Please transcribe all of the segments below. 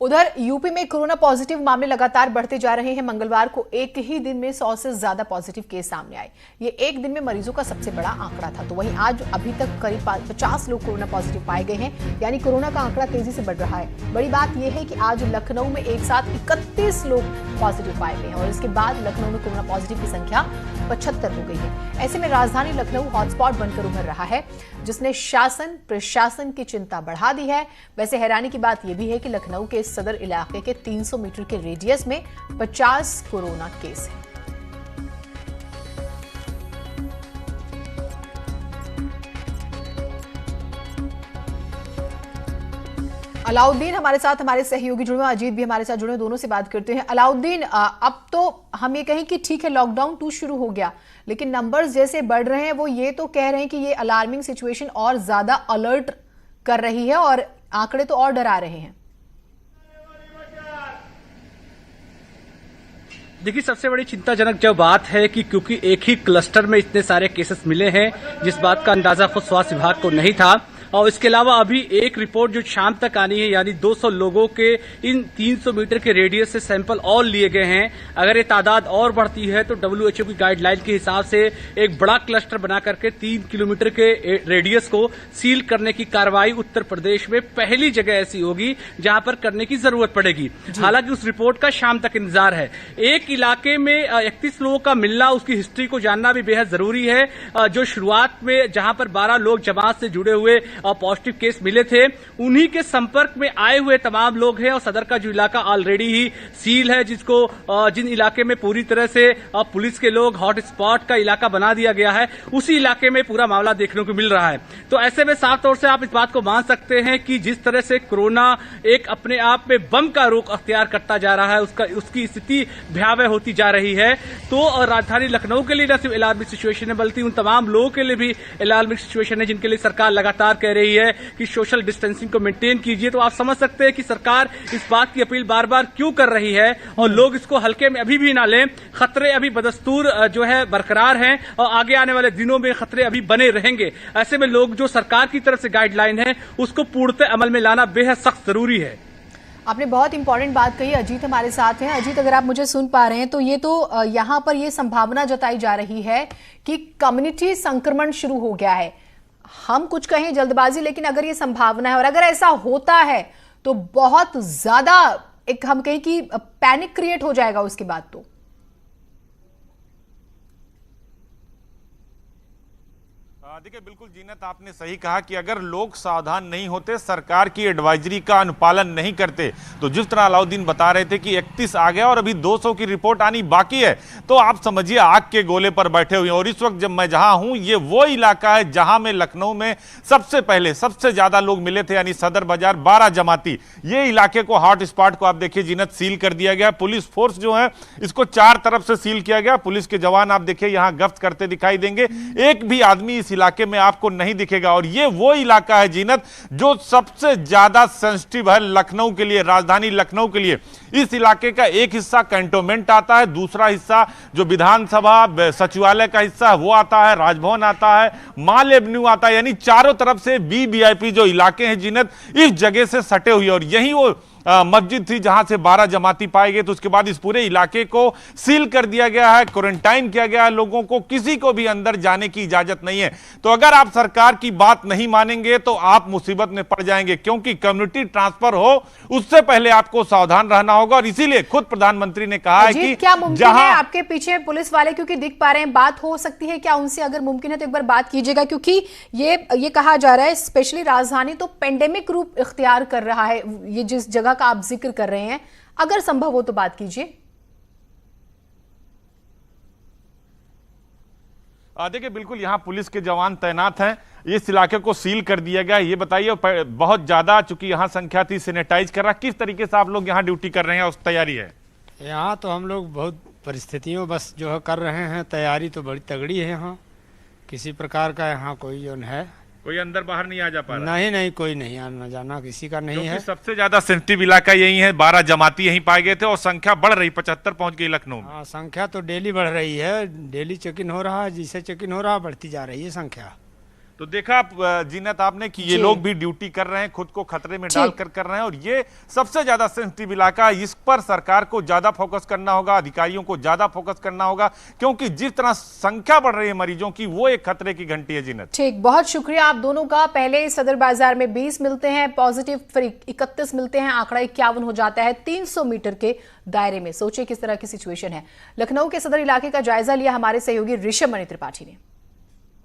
उधर यूपी में corona positive मामले लगातार बढ़ते जा रहे हैं। मंगलवार को एक ही दिन में 100 से ज्यादा पॉजिटिव केस सामने आए। ये एक दिन में मरीजों का सबसे बड़ा आंकड़ा था। तो वहीं आज अभी तक करीब 50 लोग कोरोना पॉजिटिव पाए गए हैं, यानी कोरोना का आंकड़ा तेजी से बढ़ रहा है। बड़ी बात यह है कि आज लखनऊ में एक साथ 31 लोग पॉजिटिव पाए गए हैं और इसके बाद लखनऊ में कोरोना पॉजिटिव की संख्या 75 हो गई है। ऐसे में राजधानी लखनऊ हॉटस्पॉट बनकर उभर रहा है, जिसने शासन प्रशासन की चिंता बढ़ा दी है। वैसे हैरानी की बात यह भी है कि लखनऊ के सदर इलाके के 300 मीटर के रेडियस में 50 कोरोना केस हैं। अलाउद्दीन हमारे साथ, हमारे सहयोगी जुड़े हैं, अजीत भी हमारे साथ जुड़े हैं, दोनों से बात करते हैं। अलाउद्दीन, अब तो हम ये कहें कि ठीक है लॉकडाउन 2 शुरू हो गया, लेकिन नंबर्स जैसे बढ़ रहे हैं वो ये तो कह रहे हैं कि ये अलार्मिंग सिचुएशन और ज्यादा अलर्ट कर रही है और आंकड़े तो और डरा रहे हैं। देखिए, सबसे बड़ी चिंताजनक जो बात है कि क्योंकि एक ही क्लस्टर में इतने सारे केसेस मिले हैं, जिस बात का अंदाजा खुद स्वास्थ्य विभाग को नहीं था। और इसके अलावा अभी एक रिपोर्ट जो शाम तक आनी है, यानी 200 लोगों के इन 300 मीटर के रेडियस से सैंपल और लिए गए हैं। अगर ये तादाद और बढ़ती है तो WHO की गाइडलाइन के हिसाब से एक बड़ा क्लस्टर बना करके 3 किलोमीटर के रेडियस को सील करने की कार्रवाई उत्तर प्रदेश में पहली जगह ऐसी होगी जहां पर करने की जरूरत पड़ेगी। हालांकि उस रिपोर्ट का शाम तक इंतजार है। एक इलाके में 31 लोगों का मिलना, उसकी हिस्ट्री को जानना भी बेहद जरूरी है। जो शुरुआत में जहां पर 12 लोग जमात से जुड़े हुए पॉजिटिव केस मिले थे, उन्हीं के संपर्क में आए हुए तमाम लोग हैं। और सदर का जो इलाका ऑलरेडी ही सील है, जिन इलाके में पूरी तरह से पुलिस के लोग हॉट स्पॉट का इलाका बना दिया गया है, उसी इलाके में पूरा मामला देखने को मिल रहा है। तो ऐसे में साफ तौर से आप इस बात को मान सकते हैं कि जिस तरह से कोरोना एक अपने आप में बम का रूप अख्तियार करता जा रहा है, उसकी स्थिति भयावह होती जा रही है। तो राजधानी लखनऊ के लिए न सिर्फ अलार्मिंग सिचुएशन है, बल्कि उन तमाम लोगों के लिए भी अलार्मिंग सिचुएशन है जिनके लिए सरकार लगातार कह रही है कि सोशल डिस्टेंसिंग को मेंटेन कीजिए। तो आप समझ सकते हैं कि सरकार इस बात की अपील बार बार क्यों कर रही है और लोग इसको हल्के में अभी भी ना लें। खतरे अभी बदस्तूर जो है बरकरार हैं और आगे आने वाले दिनों में खतरे अभी बने रहेंगे। ऐसे में लोग जो सरकार की तरफ से गाइडलाइन है उसको पूर्णतः अमल में लाना बेहद सख्त जरूरी है। आपने बहुत इंपॉर्टेंट बात कही। अजीत हमारे साथ हैं। अजीत, अगर आप मुझे सुन पा रहे हैं तो ये तो यहां पर ये संभावना जताई जा रही है कि कम्युनिटी संक्रमण शुरू हो गया है। हम कुछ कहें जल्दबाजी, लेकिन अगर ये संभावना है और अगर ऐसा होता है तो बहुत ज्यादा एक हम कहें कि पैनिक क्रिएट हो जाएगा उसके बाद। तो देखिए, बिल्कुल जीनत, आपने सही कहा कि अगर लोग सावधान नहीं होते, सरकार की एडवाइजरी का अनुपालन नहीं करते, तो जिस तरह अलाउद्दीन बता रहे थे कि 31 आ गया और अभी 200 की रिपोर्ट आनी बाकी है, तो आप समझिए आग के गोले पर बैठे हुए हैं। और इस वक्त जब मैं जहां हूं, ये वो इलाका है जहां में लखनऊ में सबसे पहले सबसे ज्यादा लोग मिले थे, यानी सदर बाजार 12 जमाती। ये इलाके को हॉट स्पॉट को आप देखिए जीनत, सील कर दिया गया। पुलिस फोर्स जो है इसको 4 तरफ से सील किया गया। पुलिस के जवान आप देखिए यहां गश्त करते दिखाई देंगे। एक भी आदमी इस इलाके में आपको नहीं दिखेगा। और ये वो इलाका है जीनत जो सबसे ज्यादा सेंसिटिव है लखनऊ के लिए, राजधानी लखनऊ के लिए। इस इलाके का एक हिस्सा कैंटोनमेंट आता है, दूसरा हिस्सा जो विधानसभा सचिवालय का हिस्सा है वो आता है, राजभवन आता है, माल एवेन्यू आता है, यानी चारों तरफ से वीवीआईपी जो इलाके हैं जीनत, इस जगह से सटे हुए। और यही वो मस्जिद थी जहां से 12 जमाती पाए गए। तो उसके बाद इस पूरे इलाके को सील कर दिया गया है, क्वारंटाइन किया गया है। लोगों को किसी को भी अंदर जाने की इजाजत नहीं है। तो अगर आप सरकार की बात नहीं मानेंगे तो आप मुसीबत में पड़ जाएंगे, क्योंकि कम्युनिटी ट्रांसफर हो उससे पहले आपको सावधान रहना होगा। और इसीलिए खुद प्रधानमंत्री ने कहा है कि क्या मुमकिन है आपके पीछे पुलिस वाले क्योंकि दिख पा रहे हैं, बात हो सकती है क्या उनसे? अगर मुमकिन है तो एक बार बात कीजिएगा, क्योंकि ये कहा जा रहा है स्पेशली राजधानी तो पेंडेमिक रूप इख्तियार कर रहा है। ये जिस जगह का आप जिक्र कर रहे हैं, अगर संभव हो तो बात कीजिए। देखिए, बिल्कुल यहां पुलिस के जवान तैनात हैं। इस इलाके को सील कर दिया गया। ये बताइए, बहुत ज्यादा चूंकि यहां संख्या थी, सैनिटाइज कर रहा, किस तरीके से आप लोग यहां ड्यूटी कर रहे हैं, उस तैयारी है? यहाँ तो हम लोग बहुत परिस्थितियों बस जो है कर रहे हैं। तैयारी तो बड़ी तगड़ी है। यहाँ किसी प्रकार का यहाँ कोई जो है, कोई अंदर बाहर नहीं आ जा पा रहा? नहीं, कोई नहीं आना जाना किसी का नहीं है। सबसे ज्यादा सेंसिटिव इलाका यही है। 12 जमाती यहीं पाए गए थे और संख्या बढ़ रही, 75 पहुंच गई लखनऊ में। हाँ, संख्या तो डेली बढ़ रही है। डेली चेक इन हो रहा है, जिसे चेक इन हो रहा है बढ़ती जा रही है संख्या। तो देखा जीनत आपने कि ये लोग भी ड्यूटी कर रहे हैं, खुद को खतरे में डालकर कर रहे हैं, और ये सबसे ज्यादा सेंसिटिव इलाका है। इस पर सरकार को ज्यादा फोकस करना होगा, अधिकारियों को ज्यादा फोकस करना होगा, क्योंकि जिस तरह संख्या बढ़ रही है मरीजों की, वो एक खतरे की घंटी है। जीनत, ठीक, बहुत शुक्रिया आप दोनों का। पहले सदर बाजार में 20 मिलते हैं पॉजिटिव, फिर 31 मिलते हैं, आंकड़ा 51 हो जाता है 300 मीटर के दायरे में। सोचिए किस तरह की सिचुएशन है। लखनऊ के सदर इलाके का जायजा लिया हमारे सहयोगी ऋषभ मणि त्रिपाठी ने।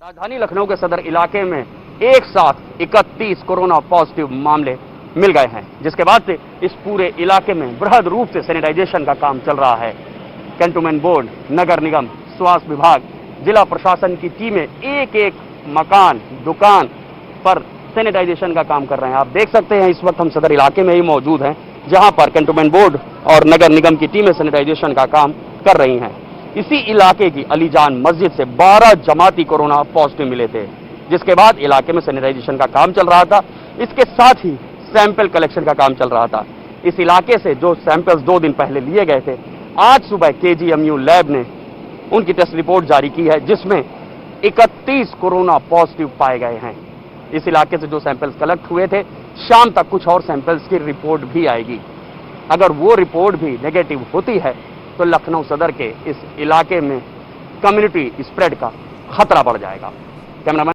राजधानी लखनऊ के सदर इलाके में एक साथ 31 कोरोना पॉजिटिव मामले मिल गए हैं, जिसके बाद से इस पूरे इलाके में बृहद रूप से सैनिटाइजेशन का काम चल रहा है। कैंटोनमेंट बोर्ड, नगर निगम, स्वास्थ्य विभाग, जिला प्रशासन की टीमें एक एक मकान, दुकान पर सैनिटाइजेशन का काम कर रहे हैं। आप देख सकते हैं इस वक्त हम सदर इलाके में ही मौजूद हैं, जहां पर कैंटोनमेंट बोर्ड और नगर निगम की टीमें सैनिटाइजेशन का काम कर रही हैं। इसी इलाके की अलीजान मस्जिद से 12 जमाती कोरोना पॉजिटिव मिले थे, जिसके बाद इलाके में सैनिटाइजेशन का काम चल रहा था। इसके साथ ही सैंपल कलेक्शन का काम चल रहा था। इस इलाके से जो सैंपल्स 2 दिन पहले लिए गए थे, आज सुबह केजीएमयू लैब ने उनकी टेस्ट रिपोर्ट जारी की है, जिसमें 31 कोरोना पॉजिटिव पाए गए हैं। इस इलाके से जो सैंपल्स कलेक्ट हुए थे, शाम तक कुछ और सैंपल्स की रिपोर्ट भी आएगी। अगर वो रिपोर्ट भी नेगेटिव होती है तो लखनऊ सदर के इस इलाके में कम्युनिटी स्प्रेड का खतरा बढ़ जाएगा। कैमरामैन